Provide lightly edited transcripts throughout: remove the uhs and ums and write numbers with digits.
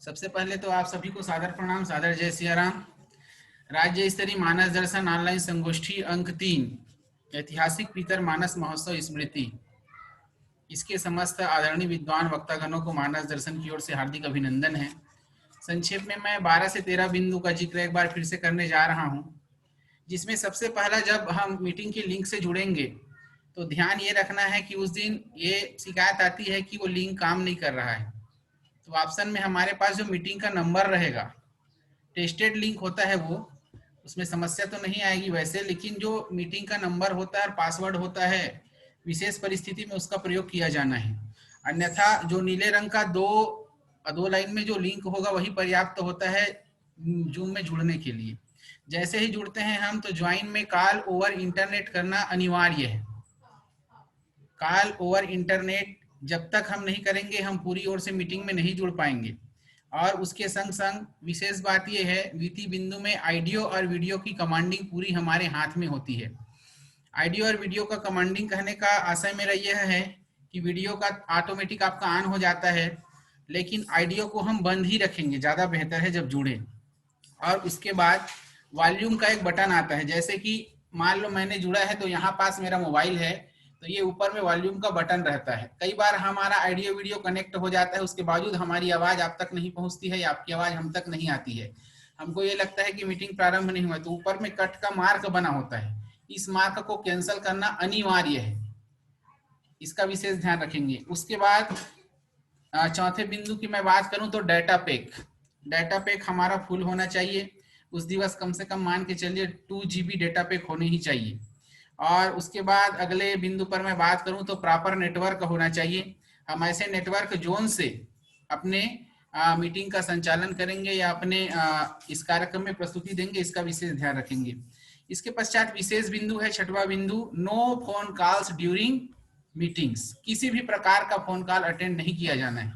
सबसे पहले तो आप सभी को सादर प्रणाम, सादर जय सिया राम। राज्य स्तरीय मानस दर्शन ऑनलाइन संगोष्ठी अंक 3 ऐतिहासिक पीतर मानस महोत्सव स्मृति। इसके समस्त आदरणीय विद्वान वक्तागणों को मानस दर्शन की ओर से हार्दिक अभिनंदन है। संक्षेप में मैं 12 से 13 बिंदु का जिक्र एक बार फिर से करने जा रहा हूं, जिसमें सबसे पहला, जब हम मीटिंग के लिंक से जुड़ेंगे तो ध्यान ये रखना है कि उस दिन ये शिकायत आती है कि वो लिंक काम नहीं कर रहा है। तो ऑप्शन में हमारे पास जो मीटिंग का नंबर रहेगा, टेस्टेड लिंक होता है वो, उसमें समस्या तो नहीं आएगी वैसे, लेकिन जो मीटिंग का नंबर होता है और पासवर्ड होता है, विशेष परिस्थिति में उसका प्रयोग किया जाना है। अन्यथा जो नीले रंग का दो लाइन में जो लिंक होगा वही पर्याप्त होता है जूम में जुड़ने के लिए। जैसे ही जुड़ते हैं हम, तो ज्वाइन में कॉल ओवर इंटरनेट करना अनिवार्य है। कॉल ओवर इंटरनेट जब तक हम नहीं करेंगे, हम पूरी ओर से मीटिंग में नहीं जुड़ पाएंगे। और उसके संग संग विशेष बात यह है, द्वितीय बिंदु में ऑडियो और वीडियो की कमांडिंग पूरी हमारे हाथ में होती है। ऑडियो और वीडियो का कमांडिंग कहने का आशय मेरा यह है कि वीडियो का ऑटोमेटिक आपका ऑन हो जाता है, लेकिन ऑडियो को हम बंद ही रखेंगे, ज़्यादा बेहतर है जब जुड़े। और उसके बाद वॉल्यूम का एक बटन आता है, जैसे कि मान लो मैंने जुड़ा है तो यहाँ पास मेरा मोबाइल है, तो ये ऊपर में वॉल्यूम का बटन रहता है। कई बार हमारा ऑडियो वीडियो कनेक्ट हो जाता है, उसके बावजूद हमारी आवाज़ आप तक नहीं पहुँचती है या आपकी आवाज़ हम तक नहीं आती है। हमको ये लगता है कि मीटिंग प्रारंभ नहीं हुआ, तो ऊपर में कट का मार्क बना होता है, इस मार्क को कैंसिल करना अनिवार्य है, इसका विशेष ध्यान रखेंगे। उसके बाद चौथे बिंदु की मैं बात करूं तो डाटा पैक हमारा फुल होना चाहिए। उस दिवस कम से कम मान के चलिए 2 GB डाटा पैक होने ही चाहिए। और उसके बाद अगले बिंदु पर मैं बात करूं तो प्रॉपर नेटवर्क होना चाहिए। हम ऐसे नेटवर्क जोन से अपने मीटिंग का संचालन करेंगे या अपने इस कार्यक्रम में प्रस्तुति देंगे, इसका विशेष ध्यान रखेंगे। इसके पश्चात विशेष बिंदु है, छठवां बिंदु, no phone calls during meetings. किसी भी प्रकार का फोन कॉल अटेंड नहीं किया जाना है,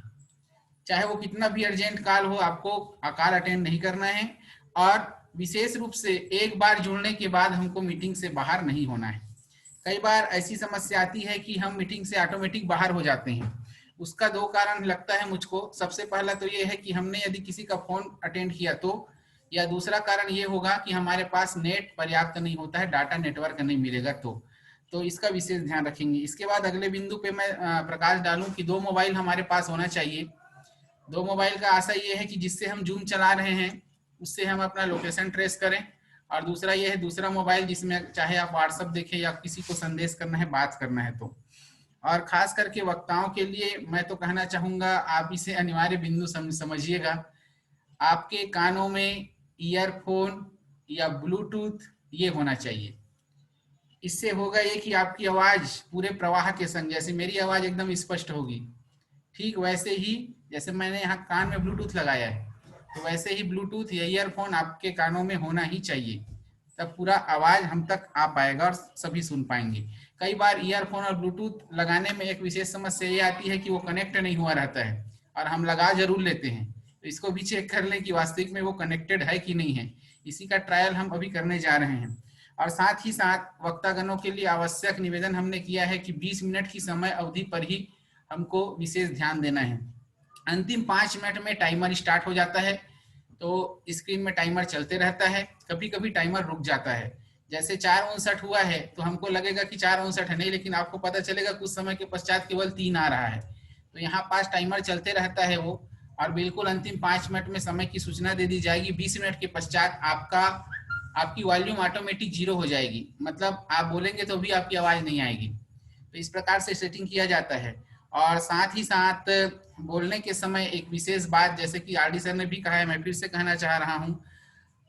चाहे वो कितना भी अर्जेंट कॉल हो, आपको कॉल अटेंड नहीं करना है। और विशेष रूप से एक बार जुड़ने के बाद हमको मीटिंग से बाहर नहीं होना है। कई बार ऐसी समस्या आती है कि हम मीटिंग से ऑटोमेटिक बाहर हो जाते हैं। उसका 2 कारण लगता है मुझको। सबसे पहला तो ये है कि हमने यदि किसी का फोन अटेंड किया तो, या दूसरा कारण ये होगा कि हमारे पास नेट पर्याप्त नहीं होता है, डाटा नेटवर्क नहीं मिलेगा तो इसका विशेष ध्यान रखेंगे। इसके बाद अगले बिंदु पे मैं प्रकाश डालूं कि 2 मोबाइल हमारे पास होना चाहिए। 2 मोबाइल का आशा ये है कि जिससे हम जूम चला रहे हैं उससे हम अपना लोकेशन ट्रेस करें, और दूसरा ये है दूसरा मोबाइल जिसमें चाहे आप व्हाट्सएप देखें या किसी को संदेश करना है, बात करना है तो। और खास करके वक्ताओं के लिए मैं तो कहना चाहूँगा, आप इसे अनिवार्य बिंदु समझिएगा। आपके कानों में ईयरफोन या ब्लूटूथ ये होना चाहिए। इससे होगा ये कि आपकी आवाज़ पूरे प्रवाह के संग, जैसे मेरी आवाज़ एकदम स्पष्ट होगी, ठीक वैसे ही जैसे मैंने यहाँ कान में ब्लूटूथ लगाया है, तो वैसे ही ब्लूटूथ या ईयरफोन आपके कानों में होना ही चाहिए, तब पूरा आवाज़ हम तक आ पाएगा और सभी सुन पाएंगे। कई बार ईयरफोन और ब्लूटूथ लगाने में एक विशेष समस्या ये आती है कि वो कनेक्ट नहीं हुआ रहता है, और हम लगा जरूर लेते हैं, तो इसको भी चेक कर लें कि वास्तविक में वो कनेक्टेड है कि नहीं है। इसी का ट्रायल हम अभी करने जा रहे हैं। और साथ ही साथ वक्तागणों के लिए आवश्यक निवेदन हमने किया है कि 20 मिनट की समय अवधि पर ही हमको विशेष ध्यान देना है। अंतिम 5 मिनट में टाइमर स्टार्ट हो जाता है, तो स्क्रीन में टाइमर चलते रहता है। कभी कभी टाइमर रुक जाता है, जैसे 4:59 हुआ है तो हमको लगेगा कि 4:59 है नहीं, लेकिन आपको पता चलेगा कुछ समय के पश्चात केवल 3 आ रहा है, तो यहाँ पास टाइमर चलते रहता है वो। और बिल्कुल अंतिम 5 मिनट में समय की सूचना दे दी जाएगी। 20 मिनट के पश्चात आपकी वॉल्यूम ऑटोमेटिक 0 हो जाएगी, मतलब आप बोलेंगे तो भी आपकी आवाज़ नहीं आएगी। तो इस प्रकार से सेटिंग किया जाता है। और साथ ही साथ बोलने के समय एक विशेष बात, जैसे कि आरडी सर ने भी कहा है, मैं फिर से कहना चाह रहा हूँ,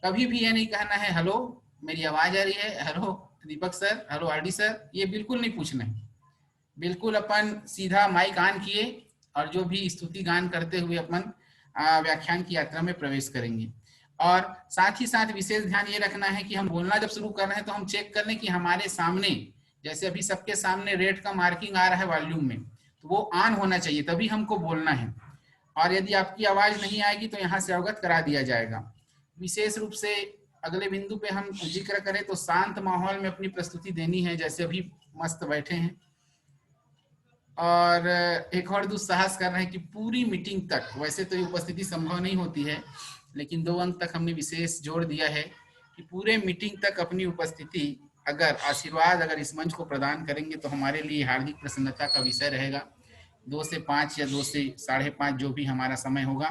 कभी भी ये नहीं कहना है हेलो मेरी आवाज़ आ रही है, हेलो दीपक सर, हेलो आरडी सर, ये बिल्कुल नहीं पूछना है। बिल्कुल अपन सीधा माइक ऑन किए और जो भी स्तुति गान करते हुए अपन व्याख्यान की यात्रा में प्रवेश करेंगे। और साथ ही साथ विशेष ध्यान ये रखना है कि हम बोलना जब शुरू कर रहे हैं तो हम चेक कर लें कि हमारे सामने, जैसे अभी सबके सामने रेड का मार्किंग आ रहा है वॉल्यूम में, तो वो ऑन होना चाहिए, तभी हमको बोलना है। और यदि आपकी आवाज़ नहीं आएगी तो यहाँ से अवगत करा दिया जाएगा। विशेष रूप से अगले बिंदु पे हम जिक्र करें तो शांत माहौल में अपनी प्रस्तुति देनी है, जैसे अभी मस्त बैठे हैं। और एक और दुस्साहस कर रहे हैं कि पूरी मीटिंग तक, वैसे तो ये उपस्थिति संभव नहीं होती है, लेकिन 2 अंक तक हमने विशेष जोड़ दिया है कि पूरे मीटिंग तक अपनी उपस्थिति, अगर आशीर्वाद अगर इस मंच को प्रदान करेंगे तो हमारे लिए हार्दिक प्रसन्नता का विषय रहेगा। 2 से 5 या 2 से 5:30 जो भी हमारा समय होगा।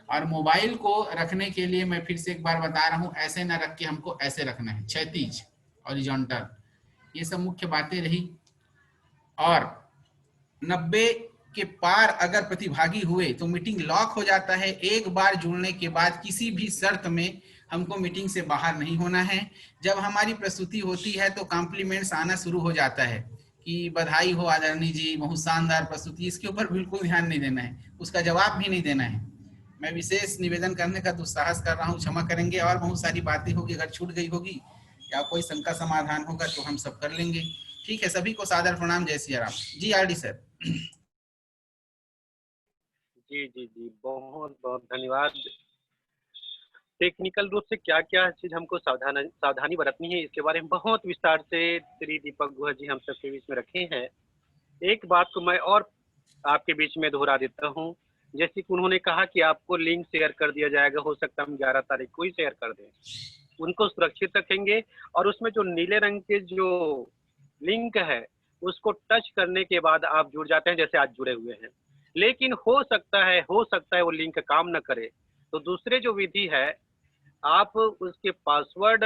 और मोबाइल को रखने के लिए मैं फिर से एक बार बता रहा हूँ, ऐसे ना रख के हमको ऐसे रखना है, क्षैतिज, हॉरिजॉन्टल। ये सब मुख्य बातें रही। और 90 के पार अगर प्रतिभागी हुए तो मीटिंग लॉक हो जाता है। एक बार जुड़ने के बाद किसी भी शर्त में हमको मीटिंग से बाहर नहीं होना है। जब हमारी प्रस्तुति होती है तो कॉम्प्लीमेंट्स आना शुरू हो जाता है कि बधाई हो आदरणीय जी, बहुत शानदार प्रस्तुति। इसके ऊपर बिल्कुल ध्यान नहीं देना है, उसका जवाब भी नहीं देना है। मैं विशेष निवेदन करने का दुस्साहस कर रहा हूँ, क्षमा करेंगे। और बहुत सारी बातें होगी, अगर छूट गई होगी या कोई शंका समाधान होगा तो हम सब कर लेंगे। ठीक है, सभी को सादर प्रणाम। जय सिया राम जी। RD sir. जी जी जी, बहुत बहुत धन्यवाद। टेक्निकल रूप से क्या क्या चीज हमको सावधानी बरतनी है, इसके बारे में बहुत विस्तार से श्री दीपक गुहा जी हम सबके बीच में रखे हैं। एक बात को मैं और आपके बीच में दोहरा देता हूँ। जैसे कि उन्होंने कहा कि आपको लिंक शेयर कर दिया जाएगा, हो सकता है हम 11 तारीख को ही शेयर कर दें। उनको सुरक्षित रखेंगे और उसमें जो नीले रंग के जो लिंक है उसको टच करने के बाद आप जुड़ जाते हैं, जैसे आज जुड़े हुए हैं। लेकिन हो सकता है वो लिंक काम न करे, तो दूसरे जो विधि है, आप उसके पासवर्ड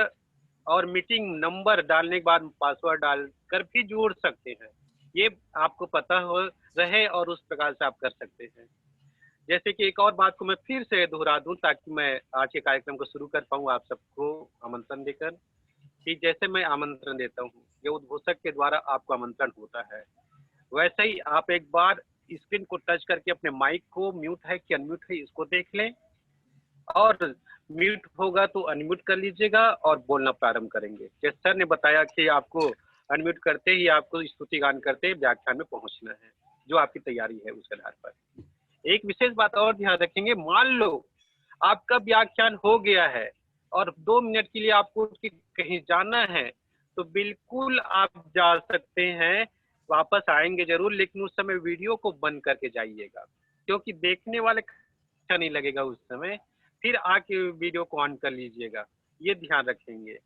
और मीटिंग नंबर डालने के बाद पासवर्ड डालकर भी जुड़ सकते हैं। ये आपको पता हो रहे और उस प्रकार से आप कर सकते हैं। जैसे कि एक और बात को मैं फिर से दोहरा दूं ताकि मैं आज के कार्यक्रम को शुरू कर पाऊं आप सबको आमंत्रण देकर, कि जैसे मैं आमंत्रण देता हूं, ये उद्घोषक के द्वारा आपको आमंत्रण होता है, वैसे ही आप एक बार स्क्रीन को टच करके अपने माइक को म्यूट है कि अनम्यूट है इसको देख लें, और म्यूट होगा तो अनम्यूट कर लीजिएगा और बोलना प्रारंभ करेंगे। जैसे सर ने बताया कि आपको अनम्यूट करते ही आपको स्तुति गान करते व्याख्यान में पहुंचना है, जो आपकी तैयारी है उस आधार पर। एक विशेष बात और ध्यान रखेंगे, मान लो आपका व्याख्यान हो गया है और 2 मिनट के लिए आपको कहीं जाना है, तो बिल्कुल आप जा सकते हैं, वापस आएंगे जरूर, लेकिन उस समय वीडियो को बंद करके जाइएगा, क्योंकि देखने वाले अच्छा नहीं लगेगा उस समय। फिर आके वीडियो को ऑन कर लीजिएगा, ये ध्यान रखेंगे।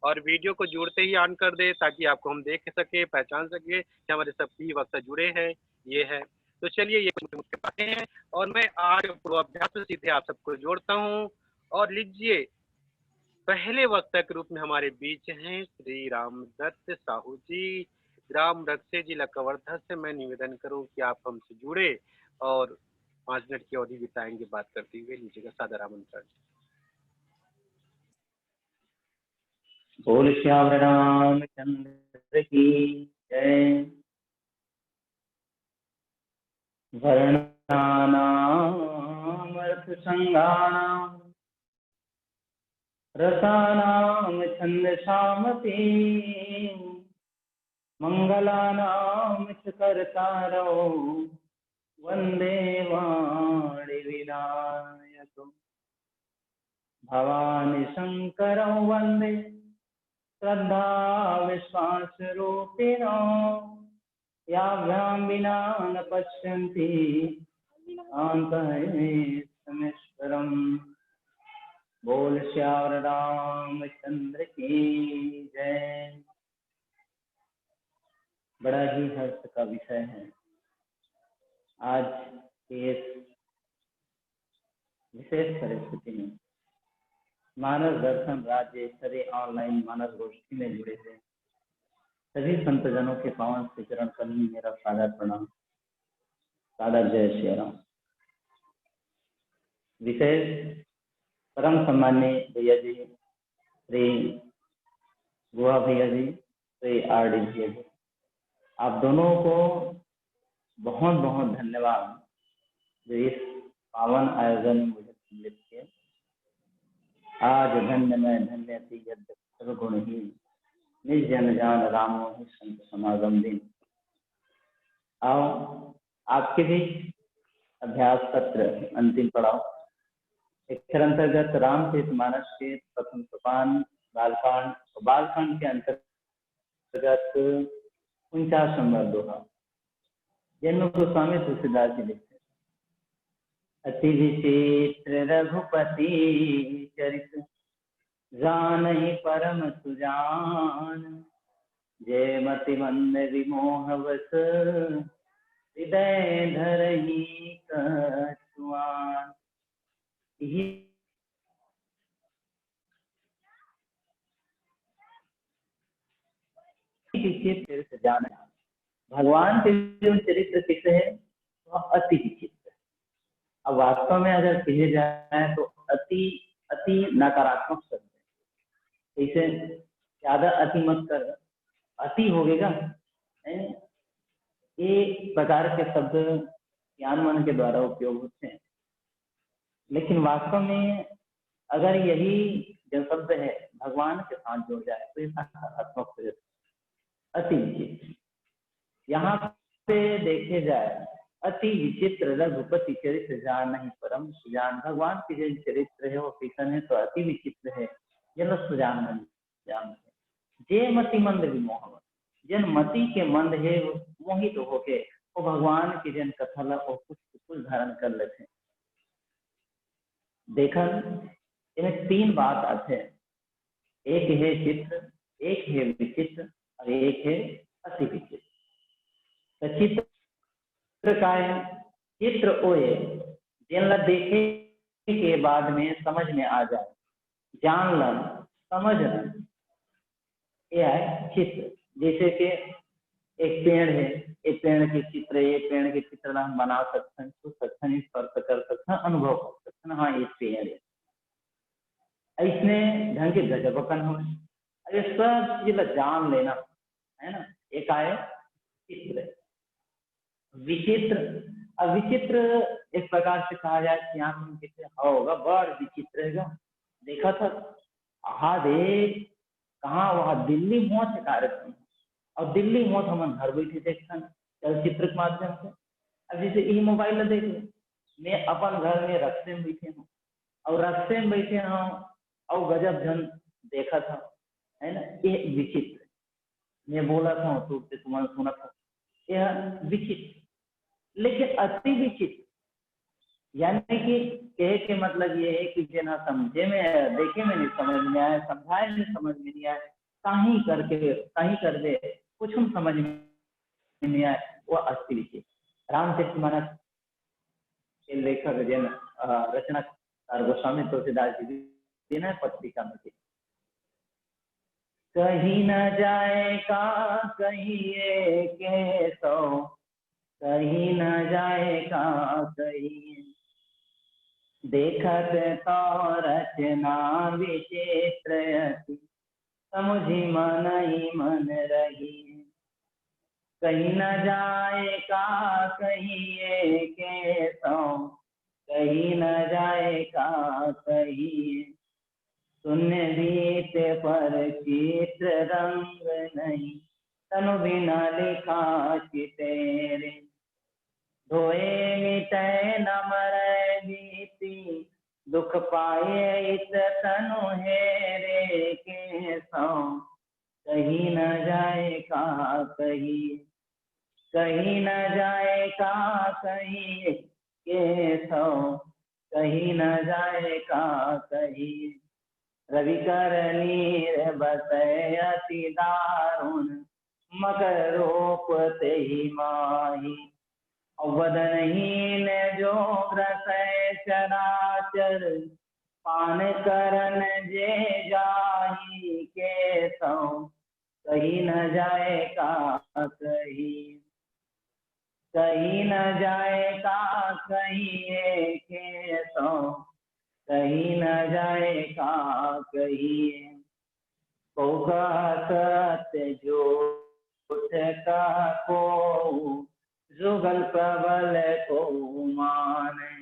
और वीडियो को जुड़ते ही ऑन कर दे ताकि आपको हम देख सके, पहचान सके कि हमारे सभी वक्ता जुड़े हैं। ये है, तो चलिए ये कुछ मुख्य बातें हैं और मैं आज पूर्वाभ्यास से सीधे आप सबको जोड़ता हूँ। और लीजिए, पहले वक्ता के रूप में हमारे बीच हैं श्री रामदत्त साहू जी, ग्राम रक्से जिला कवर्धा से। मैं निवेदन करूं कि आप हमसे जुड़े और 5 मिनट की अवधि बिताएंगे बात करते हुए। लीजिएगा सादर आमंत्रण। बोल श्याम रामचंद्र की जय। वर्णानाम अर्थ संगानाम रसानाम छंदसामपि मंगलानाम च कर्तारो वंदे वाणी विनायको भवानी शंकरं वंदे श्रद्धा विश्वास रूपिणो याभ्यां विना न पश्यन्ति आन्तरेश्वरम्। बोल श्याम रामचंद्र की जय। बड़ा ही हर्ष का विषय है आज के इस विशेष परिस्थिति में मानस दर्शन राज्य स्तरीय ऑनलाइन मानस गोष्ठी में जुड़े थे सभी संतजनों के पावन से चरण कमल मेरा सादर प्रणाम, सादर जय श्री राम। विशेष परम सम्माननीय भैया जी श्री गुहा भैया जी, श्री आरडी भैया जी, आप दोनों को बहुत बहुत धन्यवाद जो इस पावन आयोजन में मुझे सम्मिलित किए। आज धन्य में धन्य थी यद सर्वगुण ही निज जन जान रामो ही संत समागम दिन। आओ आपके भी अभ्यास सत्र अंतिम पड़ाव अक्षर अंतर्गत रामचरितमानस के प्रथम सोपान बालकांड और बालकांड के अंतर्गत 49 नंबर दोहा जन्म गोस्वामी तुलसीदास जी लिखते हैं, अति विचित्र रघुपति चरित जानहि परम सुजान, जय मति मंद विमोह वस हृदय धरहि कछुआन। विचित्र जाना, भगवान के जो चरित्र किसे है वह अति विचित्र है। अब वास्तव में अगर कहे जाए तो अति अति नकारात्मक शब्द है, इसे ज्यादा अति मत कर, अति हो गएगा, ये प्रकार के शब्द ज्ञान मन के द्वारा उपयोग होते हैं। लेकिन वास्तव में अगर यही जो शब्द है भगवान के साथ जुड़ जाए तो ये सकारात्मक हो जाता है। अति विचित्र, यहाँ पे देखे जाए अति विचित्र रघुपति चरित्र जानहि परम सुजान, भगवान के जो चरित्र है वो किसन है तो अति विचित्र है, जन सुजान नहीं जान। जे मति मंद विमोह, जन मति के मंद है वो मोहित तो होके वो भगवान की जन कथा वो कुछ धारण कर लेते हैं। देखा इन्हें तीन बात आते हैं, एक है चित्र, एक है विचित्र और एक है अति विचित्र। तो चित्र का है, चित्र ओए जिन देखे के बाद में समझ में आ जाए, जान लन समझ लन, यह है चित्र। जैसे कि एक पेड़ है, एक पेड़ के चित्र, एक पेड़ के चित्र हम बना सकते हैं, छू सकते हैं, स्पर्श कर सकते हैं, अनुभव कर सकते हैं, हाँ ये पेड़ है, इसमें ढंग के गजबकन हो, अरे सब चीज जान लेना है ना। एक आए चित्र, विचित्र। अब विचित्र इस प्रकार से कहा जाए कि यहाँ होगा बड़ विचित्र है, देखा था हाँ देख कहाँ वहाँ दिल्ली मोच कार्यक्रम, और दिल्ली मोच हम घर बैठे देखते चलचित्र के माध्यम से। अब जैसे यही मोबाइल देख ले, मैं अपन घर में रस्ते में बैठे हूँ और रस्ते में बैठे हूँ और गजब जन देखा था, है ना, ये विचित्र। मैं बोला था तो तुम्हारा सुना था, यह विचित्र। लेकिन अति विचित्र यानी कि कहे के मतलब ये है कि जना समझे में देखे में नहीं समझ में आया, समझाए में समझ में नहीं आया, कहीं कर दे कुछ हम समझ में नहीं आए, वो अति विचित्र। रामचरितमानस के लेखक जन रचनाकार गोस्वामी तुलसीदास जी ने पत्रिका में की, कहीं न जाए का कहिए के सो, कहीं न जाए का कहीं, देखत तो रचना विचित्र समुझी मन ही मन रही, कहीं न जाए का कहिए के सो, कहीं न जाए का कहिए, सुन बीत पर चित्र रंग नहीं, तनु बिना लिखा चितेरे, धोए मिटे न मरे बीती, दुख पाए इत तनु हेरे के सौ, कहीं न जाए का कहीं, कहीं न जाए का कहीं के सौ, कहीं न जाए का कहीं, रवि कर नीर बसय अति दारुण, मगर रूप ते ही माही, वदनहीन जो ग्रसय चराचर, पान करन जे जाही के सौ, कहीं न जाए का कहीं, कहीं न जाए का कहीं के सौ, कहीं न जाए का कहीं, को सत्य झूठ का को, जुगल प्रबल को माने,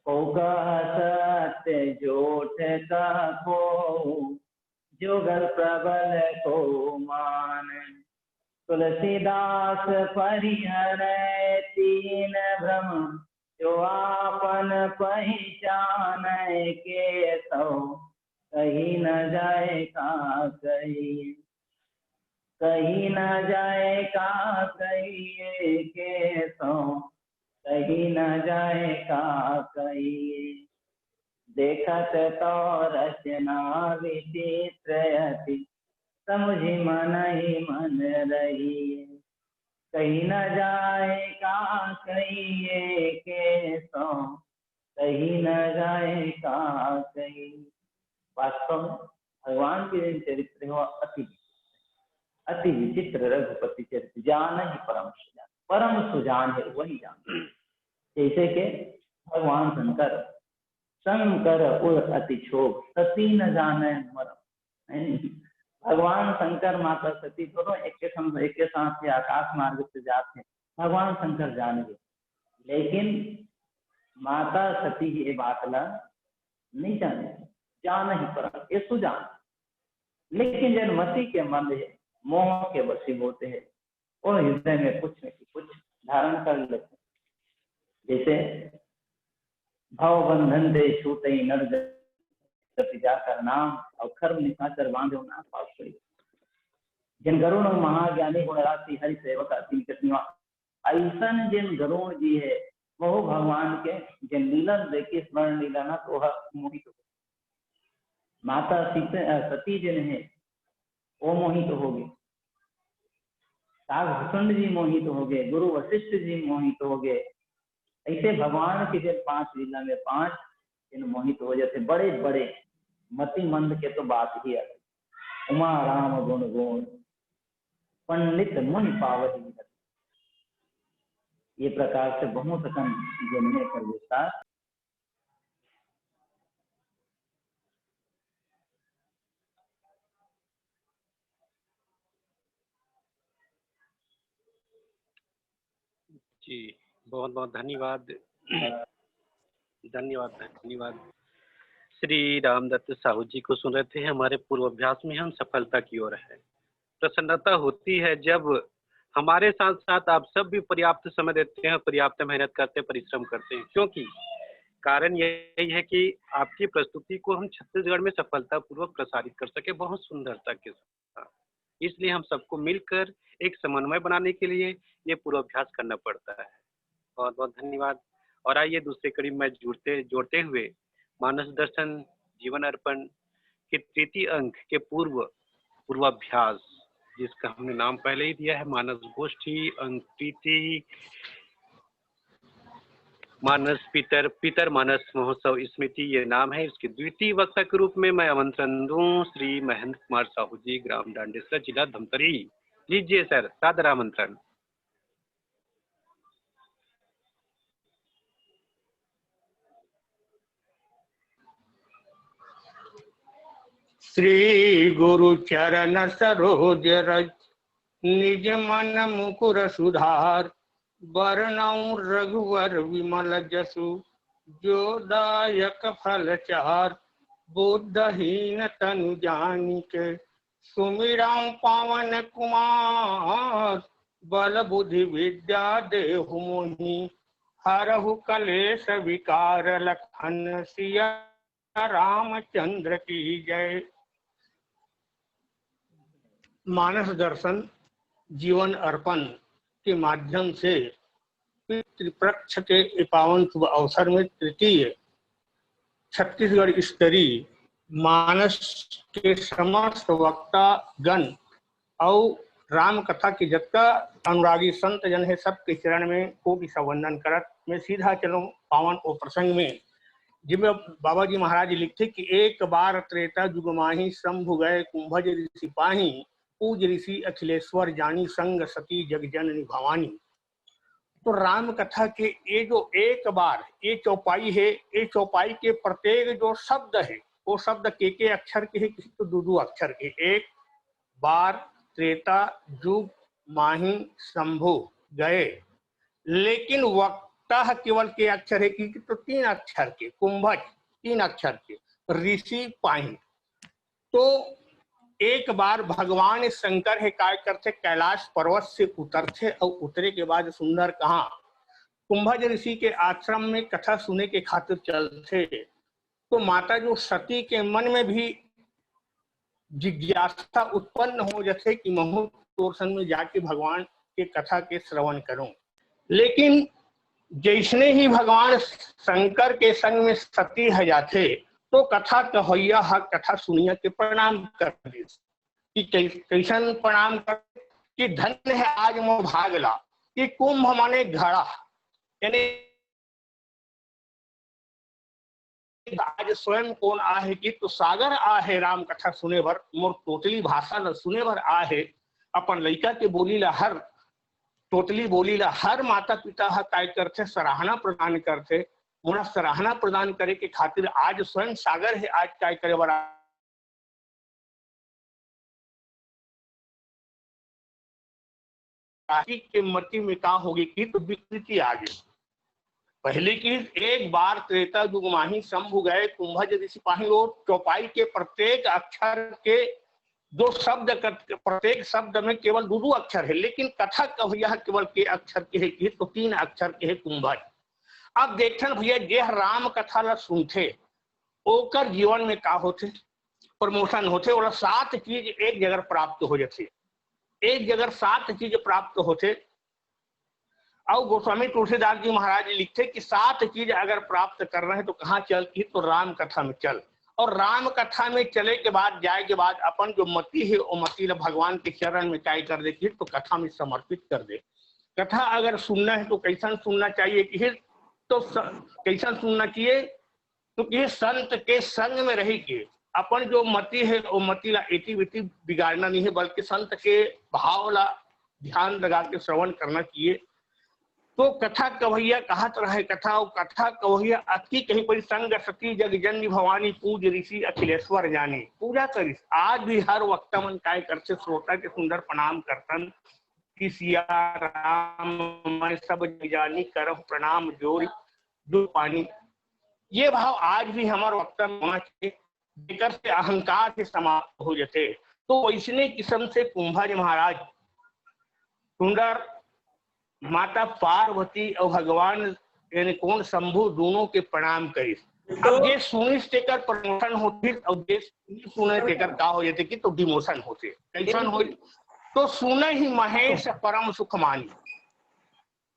होगा सत्य झूठ का को, जुगल प्रबल को माने, तुलसीदास परिहर तीन भ्रम, जो आपन पहचान के सौ, कहीं न जाए का कहीं, कहीं न जाए का कहिए के सो, कहीं न जाए का कहिए। देखत तो रचना विचित्र अति, समझी मन ही मन रही। कहीं न जाए का कहिए के सो, कहीं न जाए का कहिए। वास्तव में भगवान के चरित्र हो अति विचित्र रघुपति चरित्र, जान ही परम सुजान, परम सुजान है वही जान। जैसे कि भगवान शंकर, शंकर उर अति क्षोभ, सती न जाने मरम। भगवान शंकर माता सती दोनों एक के साथ से आकाश मार्ग से जाते हैं, भगवान शंकर जान गए, लेकिन माता सती ये बात ला नहीं जाने, जान ही परम ये सुजान। लेकिन जन मति के मन है मोह के वशी होते हैं, और हृदय में कुछ न कुछ धारण कर लेते, जैसे भाव बंधन दे छूटे नर जाकर नाम, और खर्म निशाचर बांधो ना पास करी। जिन गरुण महाज्ञानी गुण राशि हरि सेवक अति कटिवा, ऐसन जिन गरुण जी है वो भगवान के जिन लीलन देखिए स्मरण लीला ना तो मोहित हो। माता सती जिन है वो मोहित हो गए, भुसुंड जी मोहित हो गए, गुरु वशिष्ठ जी मोहित हो गए। ऐसे भगवान के जिन 5 लीला में 5 जिन मोहित हो जाते, बड़े बड़े मति मंद के तो बात ही है। उमा राम गुण गुण पंडित मुनि पावही, ये प्रकार से बहुत कम जन्मे कर विस्तार। जी बहुत बहुत धन्यवाद। धन्यवाद। श्री रामदत्त साहू जी को सुन रहे थे। हमारे पूर्वाभ्यास में हम सफलता की ओर है। प्रसन्नता होती है जब हमारे साथ साथ आप सब भी पर्याप्त समय देते हैं, पर्याप्त मेहनत करते हैं, परिश्रम करते हैं, क्योंकि कारण यही है कि आपकी प्रस्तुति को हम छत्तीसगढ़ में सफलतापूर्वक प्रसारित कर सके बहुत सुंदरता के साथ। इसलिए हम सबको मिलकर एक समन्वय बनाने के लिए ये पूर्वाभ्यास करना पड़ता है। बहुत बहुत धन्यवाद। और आइए दूसरे कड़ी में जोड़ते हुए मानस दर्शन जीवन अर्पण के तृतीय अंक के पूर्वाभ्यास, जिसका हमने नाम पहले ही दिया है मानस गोष्ठी अंक तृतीय, मानस पितर मानस महोत्सव स्मृति ये नाम है। इसके द्वितीय वक्ता के रूप में मैं आमंत्रण दूं श्री महेंद्र कुमार साहू जी, ग्राम डांडेसरा, जिला धमतरी। लीजिए सर, सादर आमंत्रण। श्री गुरु चरण सरोज रज, निज मन मुकुर सुधार, बरनउँ रघुवर विमल जसु, जो दायक फल चार। बुद्धहीन तनु जानिके, सुमिरउँ पवन कुमार, बल बुद्धि विद्या देहु मोहि, हरहु कलेश विकार। लखन सिया रामचंद्र की जय। मानस दर्शन जीवन अर्पण के माध्यम से पितृपक्ष के पावन शुभ अवसर में तृतीय छत्तीसगढ़ स्तरीय मानस के समस्त वक्ता गण और राम कथा की जत्ता अनुरागी संत जन है, सबके चरण में कोटि संवंदन करत मैं सीधा चलूं पावन ओ प्रसंग में, जिसमें बाबा जी महाराज लिखते कि एक बार त्रेता युग माही, शंभु गए कुंभज ऋषि पाही, पूज ऋषि अखिलेश्वर जानी, संग सती जग जननी भवानी। तो राम कथा के ये जो एक बार ये चौपाई है, ये चौपाई के प्रत्येक जो शब्द है वो शब्द के अक्षर के है, किसी तो दो अक्षर के। एक बार त्रेता युग माही शंभु गए, लेकिन वक्ता केवल के अक्षर है कि तो 3 अक्षर के, कुंभज 3 अक्षर के, ऋषि पाही। तो एक बार भगवान शंकर है काय करते, कैलाश पर्वत से उतरते और उतरे के बाद सुंदर कहा कुंभज ऋषि के आश्रम में कथा सुने के खातिर चलते। तो माता जो सती के मन में भी जिज्ञासा उत्पन्न हो जैसे कि महू तोरसन में जाके भगवान के कथा के श्रवण करूं। लेकिन जैसने ही भगवान शंकर के संग में सती है जाते तो कथा कहैया हक कथा सुनिया के प्रणाम कर दी कि कैसन प्रणाम कर कि धन्य है आज मोह भागला कि कुंभ माने घड़ा, यानी आज स्वयं कौन आहे कि तो सागर आहे राम कथा सुने भर मोर टोटली भाषा न सुने भर आहे। अपन लड़का के बोली ला हर टोटली बोली ला हर माता पिता हा काय करते सराहना प्रदान करते। मोरा सराहना प्रदान करे के खातिर आज स्वयं सागर है आज काय करे बड़ा के मति में का होगी कि तो विकृति आ गई। पहले की एक बार त्रेता युग माही शंभु गए कुंभज ऋषि पाही और चौपाई के प्रत्येक अक्षर के दो शब्द प्रत्येक शब्द में केवल दो अक्षर है, लेकिन कथा कहिया केवल के अक्षर के है कि तो 3 अक्षर के है कुंभज। अब देखन भैया जे राम कथा ला सुनते ओकर जीवन में का होते प्रमोशन होते और 7 चीज एक जगह प्राप्त हो जाते। एक जगह 7 चीज प्राप्त होते और गोस्वामी तुलसीदास जी महाराज लिखते कि 7 चीज अगर प्राप्त कर रहे हैं तो कहाँ चल की तो राम कथा में चल। और राम कथा में चले के बाद जाए के बाद अपन जो मति है वो मति भगवान के चरण में काय कर दे कि तो कथा में समर्पित कर दे। कथा अगर सुनना है तो कैसा सुनना चाहिए कि तो कैसा सुनना चाहिए तो कि संत के संग में रही के अपन जो मति है वो मति ला एटी विटी बिगाड़ना नहीं है, बल्कि संत के भाव ला ध्यान लगा के श्रवण करना चाहिए। तो कथा कवैया कहा रहे कथा और कथा कवैया अति कहीं पर संग सती जग जननी भवानी पूज ऋषि अखिलेश्वर जानी पूजा करिस। आज भी हर वक्त मन काय करते श्रोता के सुंदर प्रणाम करतन कि सिया राम मैं सब जानी करह प्रणाम जोर जो पानी। ये भाव आज भी हमारे वक्त में होना चाहिए, जेकर से अहंकार से समाप्त हो जाते। तो वैसने किस्म से कुंभज महाराज सुंदर माता पार्वती और भगवान यानी कौन शंभु दोनों के प्रणाम करी। अब ये सुनिस तेकर प्रमोशन होती और ये सुने तेकर का हो जाते कि तो डिमोशन होते। कैसन हो तो सुने ही महेश परम सुख मानी,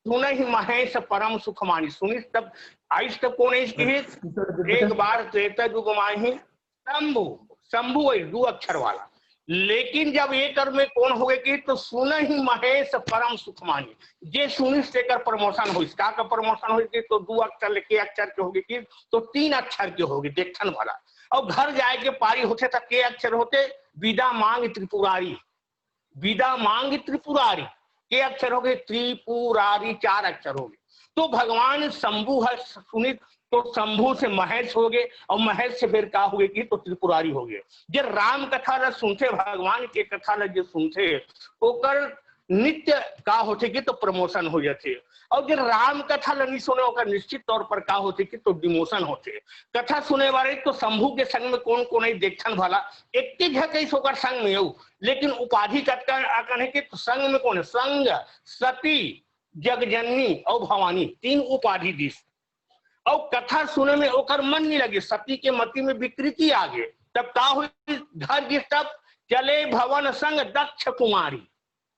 सुने ही महेश परम सुख मानी। सुनिस तब आइस तब कौन एक बार त्रेता युग माही शंभु, शंभु 2 अक्षर वाला, लेकिन जब ये कर में कौन हो गए कि तो सुने ही महेश परम सुख मानी। जे सुनिस तेकर प्रमोशन हो इसका का प्रमोशन हो कि तो 2 अक्षर लेके अक्षर के होगी कि तो 3 अक्षर के होगी देखन वाला। और घर जाए के पारी होते तक के अक्षर होते विदा मांग त्रिपुरारी, विदा मांग त्रिपुरारी के अक्षर हो गए त्रिपुरारी 4 अक्षर हो गए। तो भगवान शंभु है सुनित तो शंभु से महेश हो गए और महेश से फिर का हो गए कि तो त्रिपुरारी हो गए। जो राम कथा ला सुनते भगवान के कथा ला जो सुनते ओकर नित्य का होते कि तो प्रमोशन हो जाते। और जो राम कथा ला नहीं सुने ओकर निश्चित तौर पर का होते कि तो डिमोशन होते। कथा सुने वाले तो शंभु के संग में कौन कौन देखन भला एक झकैस होकर संग में हो, लेकिन उपाधि कथन है कि तो संग में कौन है संग सती जगजननी और भवानी 3 उपाधि दी। और कथा सुने में ओकर मन नहीं लगे, सती के मति में विकृति आ गए। तब का हुई घर जिस तब चले भवन संग दक्ष कुमारी।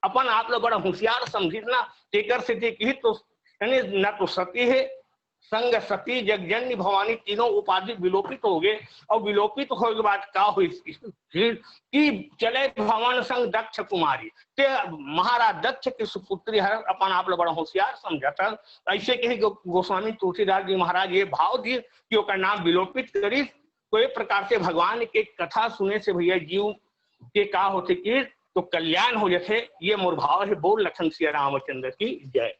अपन आप लोग बड़ा होशियार समझना तेकर से देखी तो यानी न तो सती है संग सती जगजननी भवानी तीनों उपाधि विलोपित हो गए। और विलोपित होने के बाद का हुई कि चले भवन संग दक्ष कुमारी ते महाराज दक्ष के सुपुत्री है। अपन आप लोग बड़ा होशियार समझता। ऐसे कही गोस्वामी तुलसीदास जी महाराज ये भाव दिए कि ओकर नाम विलोपित करी। तो एक प्रकार से भगवान के कथा सुने से भैया जीव के का होते कि तो कल्याण हो जाते। ये मोर भाव है। बोल लखन सिया रामचंद्र की जय।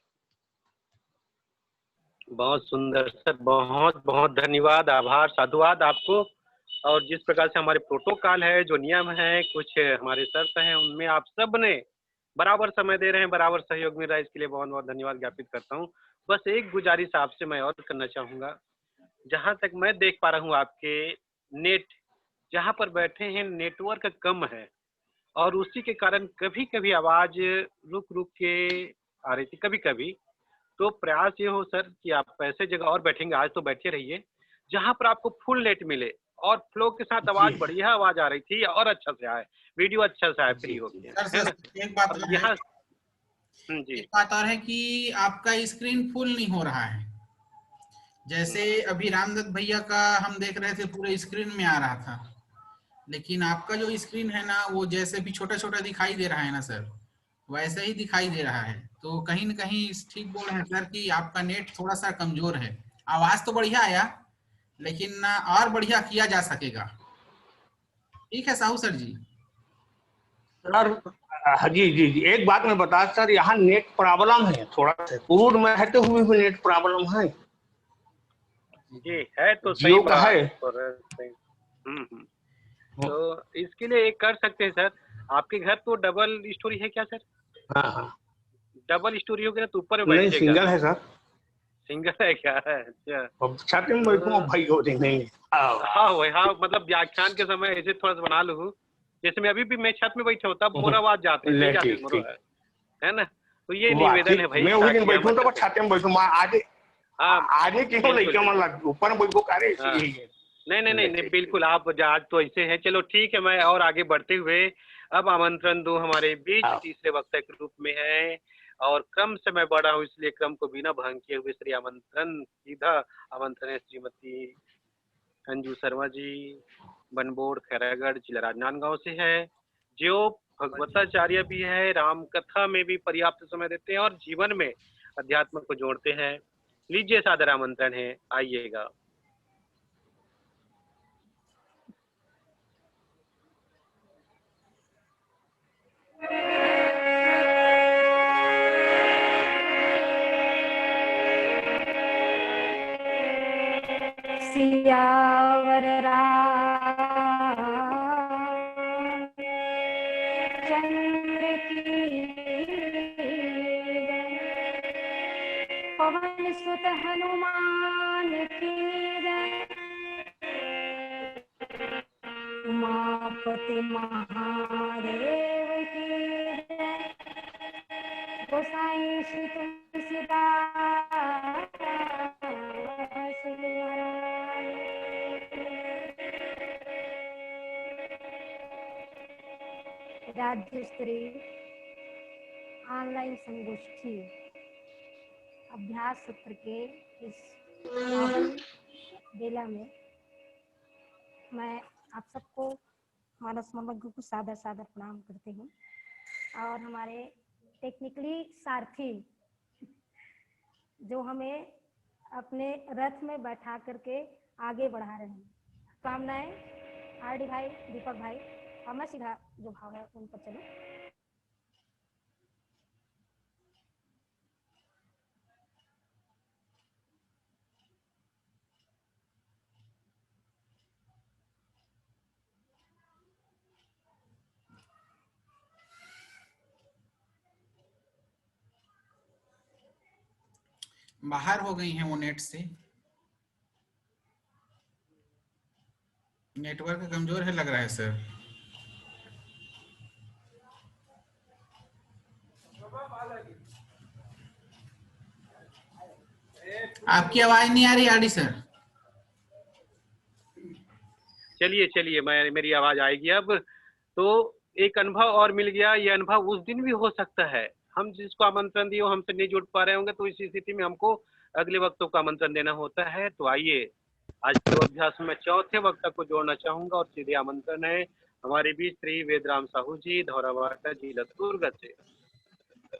बहुत सुंदर सर, बहुत बहुत धन्यवाद, आभार, साधुवाद आपको। और जिस प्रकार से हमारे प्रोटोकॉल है, जो नियम है, कुछ हमारे शर्त हैं, उनमें आप सब ने बराबर समय दे रहे हैं, बराबर सहयोग मिल रहा है, इसके लिए बहुत बहुत धन्यवाद ज्ञापित करता हूं। बस एक गुजारिश आपसे मैं और करना चाहूंगा। जहां तक मैं देख पा रहा हूं आपके नेट जहां पर बैठे हैं नेटवर्क कम है और उसी के कारण कभी कभी आवाज रुक रुक के आ रही थी कभी कभी। तो प्रयास ये हो सर कि आप ऐसे जगह और बैठेंगे, आज तो बैठे रहिए जहां पर आपको फुल नेट मिले और फ्लो के साथ आवाज बढ़िया आवाज आ रही थी और अच्छा से आए, वीडियो अच्छा से आए फ्री हो गया है ना। एक बात और और यहाँ है, जी एक बात और है कि आपका स्क्रीन फुल नहीं हो रहा है। जैसे अभी रामदत्त भैया का हम देख रहे थे पूरे स्क्रीन में आ रहा था, लेकिन आपका जो स्क्रीन है ना वो जैसे भी छोटा छोटा दिखाई दे रहा है ना सर, वैसे ही दिखाई दे रहा है। तो कहीं न कहीं ठीक बोल रहे हैं सर कि आपका नेट थोड़ा सा कमजोर है। आवाज तो बढ़िया आया, लेकिन ना और बढ़िया किया जा सकेगा। ठीक है साहू सर जी। सर जी जी जी, एक बात मैं बता सर, यहाँ नेट प्रॉब्लम है थोड़ा सा, दूर में रहते हुए भी नेट प्रॉब्लम है। जी है तो सही जियो का बात है। पर तो इसके लिए एक कर सकते हैं सर, आपके घर तो डबल स्टोरी है क्या सर? हाँ हाँ, डबल स्टोरी हो गया तो ऊपर में नहीं बैठिएगा। सिंगल है सर। सिंगल है क्या? अच्छा अब छाते में बैठूंगा भाई हो नहीं। हाँ वही, हाँ मतलब व्याख्यान के समय ऐसे थोड़ा सा बना लूँ, जैसे मैं अभी भी मैं छत में बैठा हूँ तब मोर आवाज जाते ले नहीं जाते ठीक मोरो ठीक, है ना। तो ये वाह निवेदन है ठीक। भाई मैं उस दिन ताकि हम बैठूं तो अच्छा मैं छाते में बैठूं, मैं आगे हाँ आगे क्यों बिल्कुल लेके बिल्कुल मतलब ऊपर में बैठो करे हाँ यही है। नहीं नहीं नहीं ले नहीं ठीक। बिल्कुल, आप आज तो ऐसे हैं। चलो ठीक है, मैं और आगे बढ़ते हुए अब आमंत्रण दूं हमारे बीच आओ। तीसरे वक्ता के रूप में है, और क्रम से मैं बढ़ा हूँ इसलिए क्रम को बिना भंग किए हुए श्री आमंत्रण सीधा आमंत्रण है श्रीमती अंजू शर्मा जी, बनबोड़ खैरागढ़ जिला राजनांदगांव से है, जो भगवताचार्य भी है, राम कथा में भी पर्याप्त समय देते हैं और जीवन में अध्यात्म को जोड़ते हैं। लीजिए सादर आमंत्रण है, आइएगा। सियावर चंद्र की पवन सुत हनुमान की उमापति महादेव की गोसाई श्री तुलसीदास राज्य स्तरीय ऑनलाइन संगोष्ठी अभ्यास सत्र के इस पावन बेला में मैं आप सबको मानस समग्र को सादर सादर प्रणाम करती हूँ, और हमारे टेक्निकली सारथी जो हमें अपने रथ में बैठा करके आगे बढ़ा रहे हैं। कामनाएं आरडी भाई, दीपक भाई, और मैं सीधा जो भाव है उन पर चलूं। बाहर हो गई हैं वो नेट से, नेटवर्क कमजोर है लग रहा है सर। आपकी आवाज नहीं आ रही आरडी सर। चलिए चलिए, मैं मेरी आवाज आएगी अब। तो एक अनुभव और मिल गया, ये अनुभव उस दिन भी हो सकता है, हम जिसको आमंत्रण दिए वो हमसे नहीं जुड़ पा रहे होंगे, तो इसी स्थिति में हमको अगले वक्तों को आमंत्रण देना होता है। तो आइए आज के अभ्यास में चौथे वक्ता को जोड़ना चाहूंगा, और सीधे आमंत्रण है हमारे बीच श्री वेदराम साहू जी, धौरावाटा जिला दुर्ग से।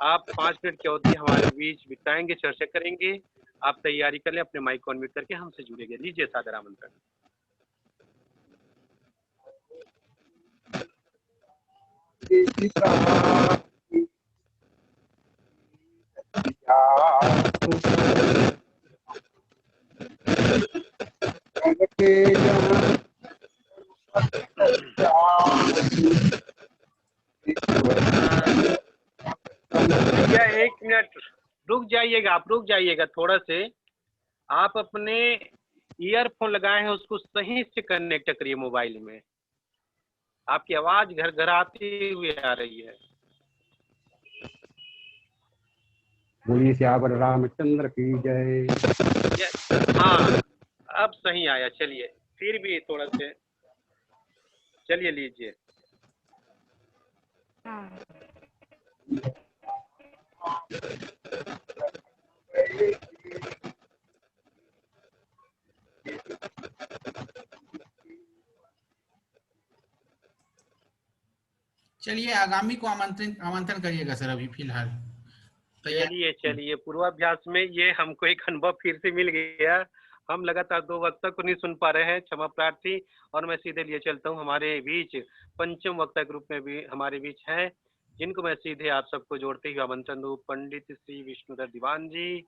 आप 5 मिनट की अवधि हमारे बीच बिताएंगे, चर्चा करेंगे। आप तैयारी कर लें, अपने माइक को अनम्यूट करके हमसे जुड़ेंगे। लीजिए सादर आमंत्रण। भैया 1 मिनट रुक जाइएगा, आप रुक जाइएगा थोड़ा से। आप अपने ईयरफोन लगाए हैं उसको सही से कनेक्ट करिए मोबाइल में, आपकी आवाज घर घर आती हुई आ रही है। बोलिए सियावर रामचंद्र की जय। हाँ अब सही आया, चलिए फिर भी थोड़ा से, चलिए लीजिए। हाँ। चलिए आगामी को आमंत्रण करिएगा सर, अभी फिलहाल तैयार। चलिए चलिए, पूर्वाभ्यास में ये हमको एक अनुभव फिर से मिल गया। हम लगातार 2 वक्ता को नहीं सुन पा रहे हैं, क्षमा प्रार्थी। और मैं सीधे लिए चलता हूँ हमारे बीच पंचम वक्ता ग्रुप में भी हमारे बीच हैं, जिनको मैं सीधे आप सबको जोड़ते हुए आमंत्रण दूँ। पंडित श्री विष्णुधर दीवान जी,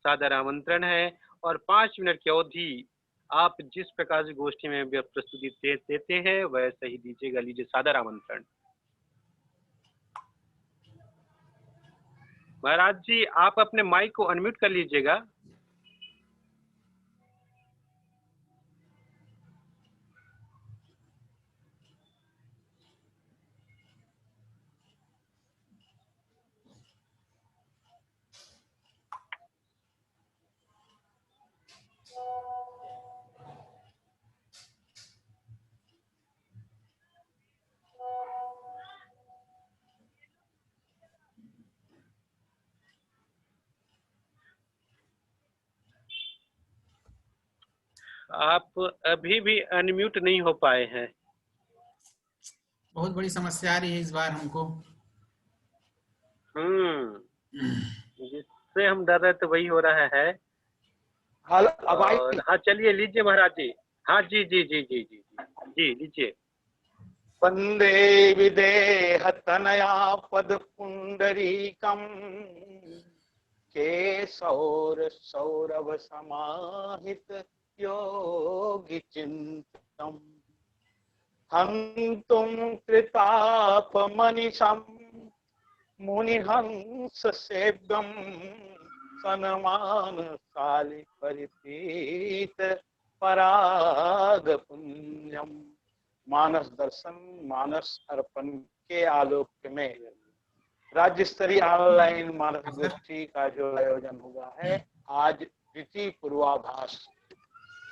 सादर आमंत्रण है। और 5 मिनट की अवधि आप जिस प्रकार से गोष्ठी में प्रस्तुति देते हैं वैसे ही दीजिएगा। लीजिए सादर आमंत्रण। महाराज जी, आप अपने माइक को अनम्यूट कर लीजिएगा। आप अभी भी अनम्यूट नहीं हो पाए हैं। बहुत बड़ी समस्या आ रही है इस बार हमको। जिससे हम डर रहे थे वही हो रहा है। हाल अब आई। और हाँ, चलिए लीजिए महाराज जी। हाँ जी जी जी जी जी जी लीजिए। वंदे विदेह तनया पद पुंडरीकम केशौर सौरभ समाहित योगी चिंतम हंतुम कृताप मनिषम मुनिहंस सेव्यम सनमान काली परिपीत पराग पुण्यम। मानस दर्शन मानस अर्पण के आलोक में राज्य स्तरीय ऑनलाइन मानस गोष्ठी का जो आयोजन हुआ है, आज द्वितीय पूर्वाभास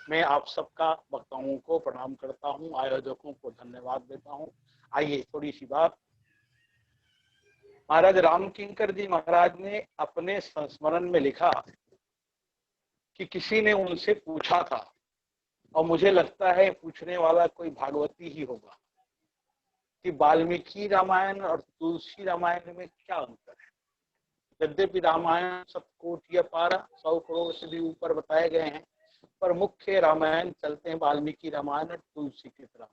में आप सबका वक्ताओं को प्रणाम करता हूं, आयोजकों को धन्यवाद देता हूं। आइए थोड़ी सी बात। महाराज रामकिंकर जी महाराज ने अपने संस्मरण में लिखा कि किसी ने उनसे पूछा था, और मुझे लगता है पूछने वाला कोई भागवती ही होगा, कि वाल्मीकि रामायण और तुलसी रामायण में क्या अंतर है। यद्यपि रामायण 7 कोटि अपारा 100 करोड़ से भी ऊपर बताए गए हैं, पर मुख्य रामायण चलते हैं वाल्मीकि रामायण और तुलसी के रामायण।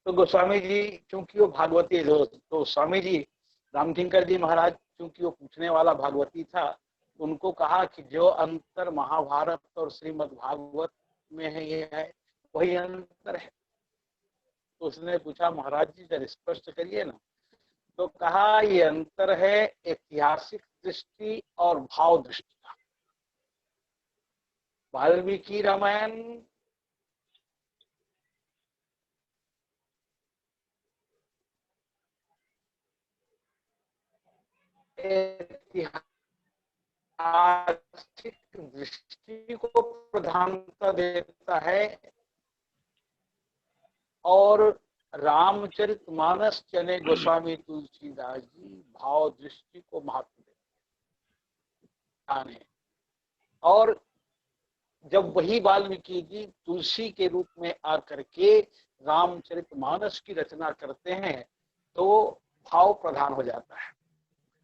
तो गोस्वामी जी चूंकि वो भागवती, तो स्वामी जी रामकिंकर जी महाराज चूंकि वो पूछने वाला भागवती था, उनको कहा कि जो अंतर महाभारत और श्रीमद् भागवत में है, ये है वही अंतर है। तो उसने पूछा महाराज जी जरा स्पष्ट करिए ना। तो कहा ये अंतर है ऐतिहासिक दृष्टि और भाव दृष्टि का। वाल्मीकि रामायण ऐतिहासिक दृष्टि को प्रधानता देता है, और रामचरितमानस चने गोस्वामी तुलसीदास जी भाव दृष्टि को महत्व देते हैं। और जब वही वाल्मीकि जी तुलसी के रूप में आकर के रामचरितमानस की रचना करते हैं, तो भाव प्रधान हो जाता है।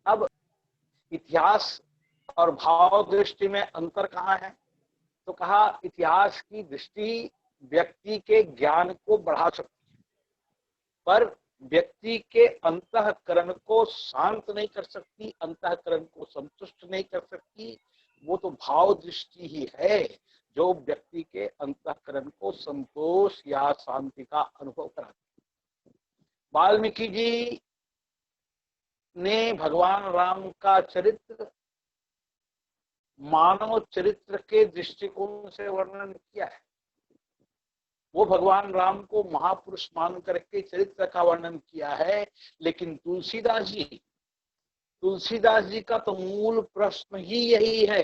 अब इतिहास और भाव दृष्टि में अंतर कहाँ है? तो कहा इतिहास की दृष्टि व्यक्ति के ज्ञान को बढ़ा सकती है, पर व्यक्ति के अंतःकरण को शांत नहीं कर सकती, अंतःकरण को संतुष्ट नहीं कर सकती। वो तो भाव दृष्टि ही है जो व्यक्ति के अंतःकरण को संतोष या शांति का अनुभव कराती है। वाल्मीकि जी ने भगवान राम का चरित्र मानव चरित्र के दृष्टिकोण से वर्णन किया है। वो भगवान राम को महापुरुष मान करके चरित्र का वर्णन किया है। लेकिन तुलसीदास जी का तो मूल प्रश्न ही यही है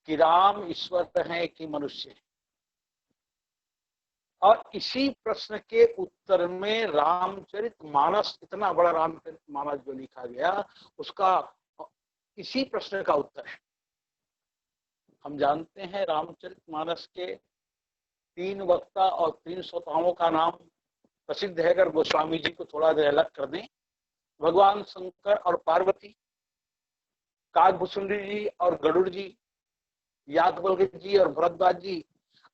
कि राम ईश्वर है कि मनुष्य है। और इसी प्रश्न के उत्तर में रामचरितमानस, इतना बड़ा रामचरितमानस जो लिखा गया, उसका इसी प्रश्न का उत्तर है। हम जानते हैं रामचरितमानस के 3 वक्ता और 3 श्रोताओं का नाम प्रसिद्ध है। अगर गोस्वामी जी को थोड़ा देर अलग कर दें, भगवान शंकर और पार्वती, काकभूषुंडी जी और गरुड़ जी, याज्ञवल्क्य जी और भरद्वाज जी,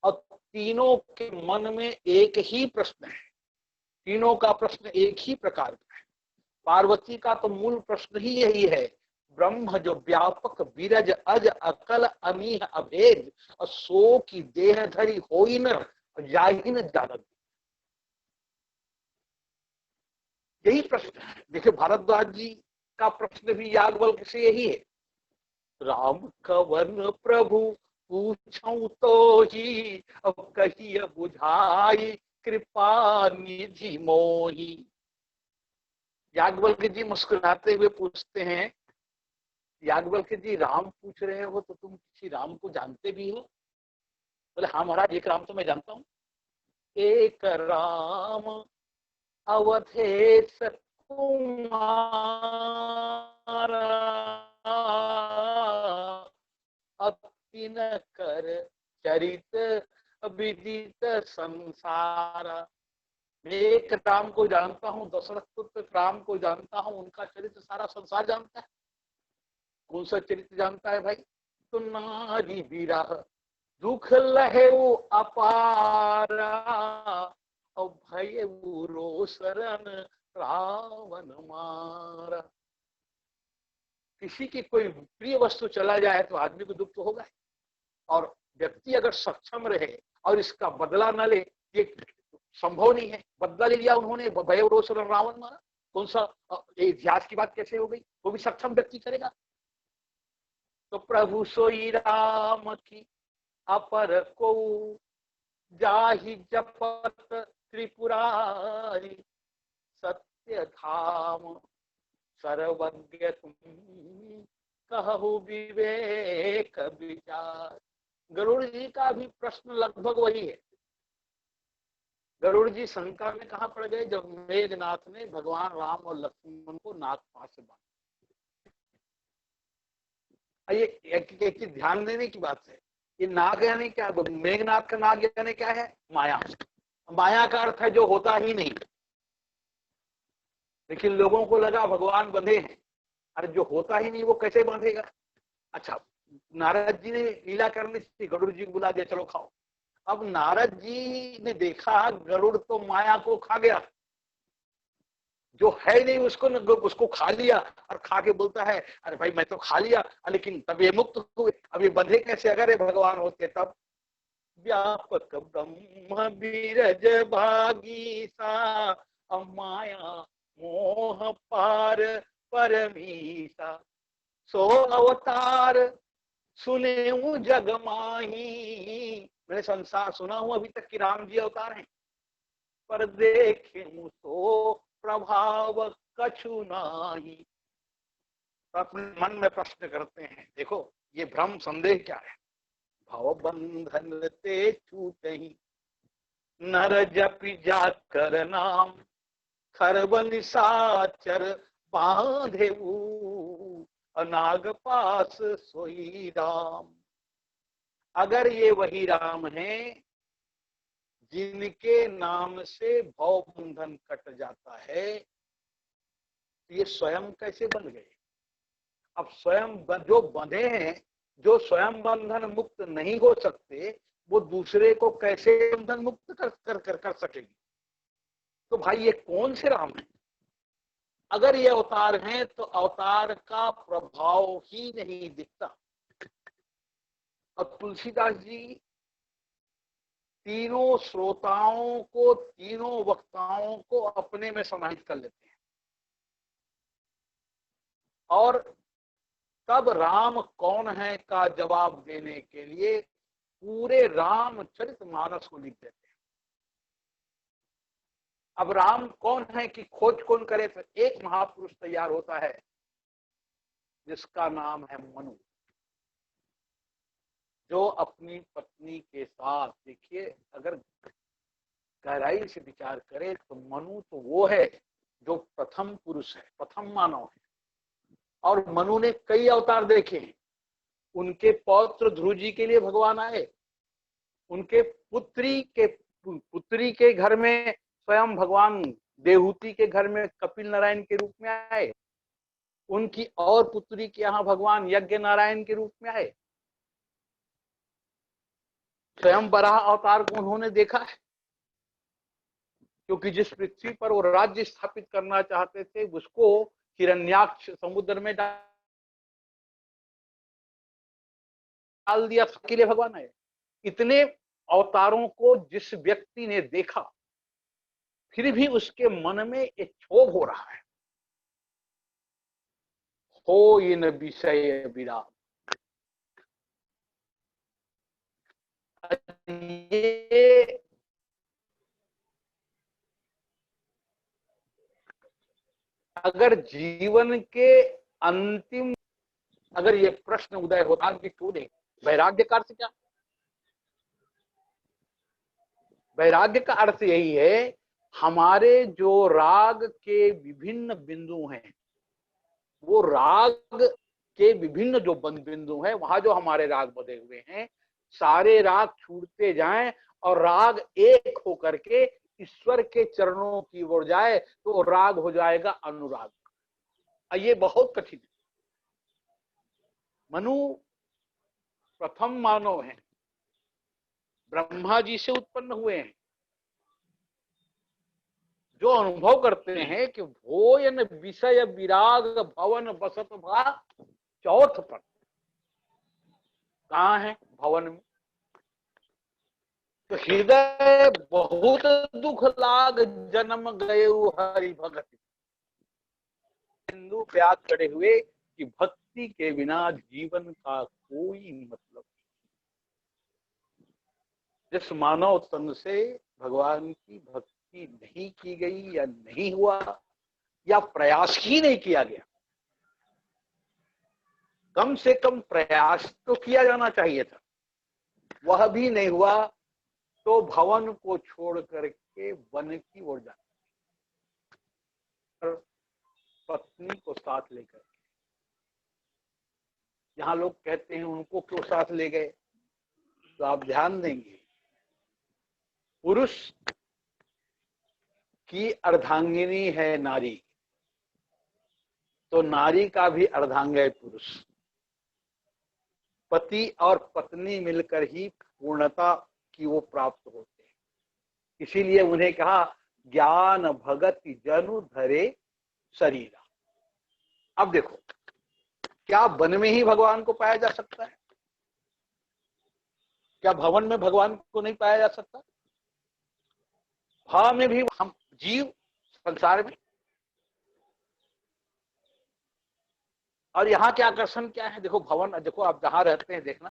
और तीनों के मन में एक ही प्रश्न है, तीनों का प्रश्न एक ही प्रकार का है। पार्वती का तो मूल प्रश्न ही यही है, ब्रह्म जो व्यापक विरज अज अकल अमीह अभेद, और सो की देह धरी होई न जाहि न जानत। यही प्रश्न है। देखिए भारद्वाज जी का प्रश्न भी याज्ञवल्क्य से यही है, राम कवन प्रभु पूछूं तो ही, अब कहिए बुझाई कृपा निधि मोही। याज्ञवल्क्य जी मुस्कुराते हुए पूछते हैं, याज्ञवल्क्य जी राम पूछ रहे हो तो तुम किसी राम को जानते भी हो? बोले हाँ महाराज, एक राम तो मैं जानता हूं। एक राम अवधेश कुमार, अतिन कर चरित विदित संसार। मैं एक राम को जानता हूँ, दशरथ पुत्र राम को जानता हूँ, उनका चरित्र सारा संसार जानता है। कौन सा चरित्र जानता है भाई? तो नारी विरह दुख लहे अपारा, और भय रो शरण रावण मारा। किसी की कोई प्रिय वस्तु चला जाए तो आदमी को दुख तो होगा, और व्यक्ति अगर सक्षम रहे और इसका बदला न ले, ये संभव नहीं है। बदला ले लिया उन्होंने, भय रो शरण रावण मारा, कौन सा इतिहास की बात कैसे हो गई? वो भी सक्षम व्यक्ति करेगा। तो प्रभु सोई राम की अपर को, जाहि जपत त्रिपुरारी, सत्य धाम सर्वज्ञ तुम कहु विवेक विचार। गरुड़ जी का भी प्रश्न लगभग वही है। गरुड़ जी शंका में कहां पड़ गए? जब मेघनाथ ने भगवान राम और लक्ष्मण को नाग पास से बांधा। ये एक ध्यान देने की बात है। ये नाग यानी क्या? मेघनाथ का नाग यानी क्या है? माया। माया का अर्थ है जो होता ही नहीं। लेकिन लोगों को लगा भगवान बंधे हैं, अरे जो होता ही नहीं वो कैसे बांधेगा? अच्छा, नारद जी ने लीला करनी थी, गरुड़ जी को बुला दिया, चलो खाओ। अब नारद जी ने देखा गरुड़ तो माया को खा गया, जो है नहीं उसको खा लिया, और खा के बोलता है अरे भाई मैं तो खा लिया, लेकिन तब ये मुक्त हुए, अब ये बंधे कैसे? अगर ये भगवान होते तब। व्यापक ब्रह्म बीरज भागी सा, माया मोह पार परमीसा, सो अवतार सुने जग माही। मैंने संसार सुना हूं अभी तक कि राम जी अवतार हैं, पर देखे तो प्रभाव कछु नाही। तो अपने मन में प्रश्न करते हैं, देखो ये भ्रम संदेह क्या है? भाव बंधन ते छूट ही, नर जपि जाकर नाम, खरब निशाचर बांधे अनाग पास सोई राम। अगर ये वही राम हैं जिनके नाम से भव बंधन कट जाता है, ये स्वयं कैसे बन गए? अब स्वयं जो बंधे हैं, जो स्वयं बंधन मुक्त नहीं हो सकते, वो दूसरे को कैसे बंधन मुक्त कर सकेंगे? तो भाई ये कौन से राम है? अगर ये अवतार हैं तो अवतार का प्रभाव ही नहीं दिखता। और तुलसीदास जी तीनों श्रोताओं को, तीनों वक्ताओं को अपने में समाहित कर लेते हैं, और तब राम कौन है का जवाब देने के लिए पूरे रामचरितमानस को लिख देते हैं। अब राम कौन है कि खोज कौन करे? तो एक महापुरुष तैयार होता है जिसका नाम है मनु, जो अपनी पत्नी के साथ, देखिए अगर गहराई से विचार करें तो मनु तो वो है जो प्रथम पुरुष है, प्रथम मानव है, और मनु ने कई अवतार देखे हैं। उनके पौत्र ध्रुव जी के लिए भगवान आए, उनके पुत्री के घर में स्वयं भगवान देवहूति के घर में कपिल नारायण के रूप में आए, उनकी और पुत्री के यहाँ भगवान यज्ञ नारायण के रूप में आए। स्वयं बराह अवतार को उन्होंने देखा है, क्योंकि जिस पृथ्वी पर वो राज्य स्थापित करना चाहते थे उसको हिरण्याक्ष समुद्र में डाल दिया, के लिए भगवान आए। इतने अवतारों को जिस व्यक्ति ने देखा, फिर भी उसके मन में एक क्षोभ हो रहा है, हो ये न विषय विराम। ये अगर जीवन के अंतिम, अगर ये प्रश्न उदय होता कि क्यों नहीं, वैराग्य का अर्थ क्या? वैराग्य का अर्थ यही है, हमारे जो राग के विभिन्न बिंदु हैं, वो राग के विभिन्न जो बिंदु हैं, वहां जो हमारे राग बंधे हुए हैं, सारे राग छूटते जाएं और राग एक होकर के ईश्वर के चरणों की ओर जाए, तो राग हो जाएगा अनुराग। ये बहुत कठिन है। मनु प्रथम मानव हैं, ब्रह्मा जी से उत्पन्न हुए हैं, जो अनुभव करते हैं कि भोयन विषय विराग भवन बसत भा चौथ पर। कहाँ है? भवन में। तो हृदय बहुत दुख लाग जन्म गए हरि भगत, हिंदू प्याग चढ़े हुए कि भक्ति के बिना जीवन का कोई मतलब नहीं। जिस मानव तन से भगवान की भक्ति नहीं की गई या नहीं हुआ या प्रयास ही नहीं किया गया, कम से कम प्रयास तो किया जाना चाहिए था, वह भी नहीं हुआ, तो भवन को छोड़ करके वन की ओर जाना, पत्नी को साथ लेकर। यहाँ लोग कहते हैं उनको क्यों साथ ले गए, तो आप ध्यान देंगे, पुरुष की अर्धांगिनी है नारी, तो नारी का भी अर्धांग है पुरुष। पति और पत्नी मिलकर ही पूर्णता की वो प्राप्त होते हैं। इसीलिए उन्हें कहा ज्ञान भगत जनु धरे शरीरा। अब देखो, क्या वन में ही भगवान को पाया जा सकता है? क्या भवन में भगवान को नहीं पाया जा सकता? भाव में भी हम जीव संसार में। और यहाँ के आकर्षण क्या है? देखो भवन, देखो आप जहां रहते हैं देखना,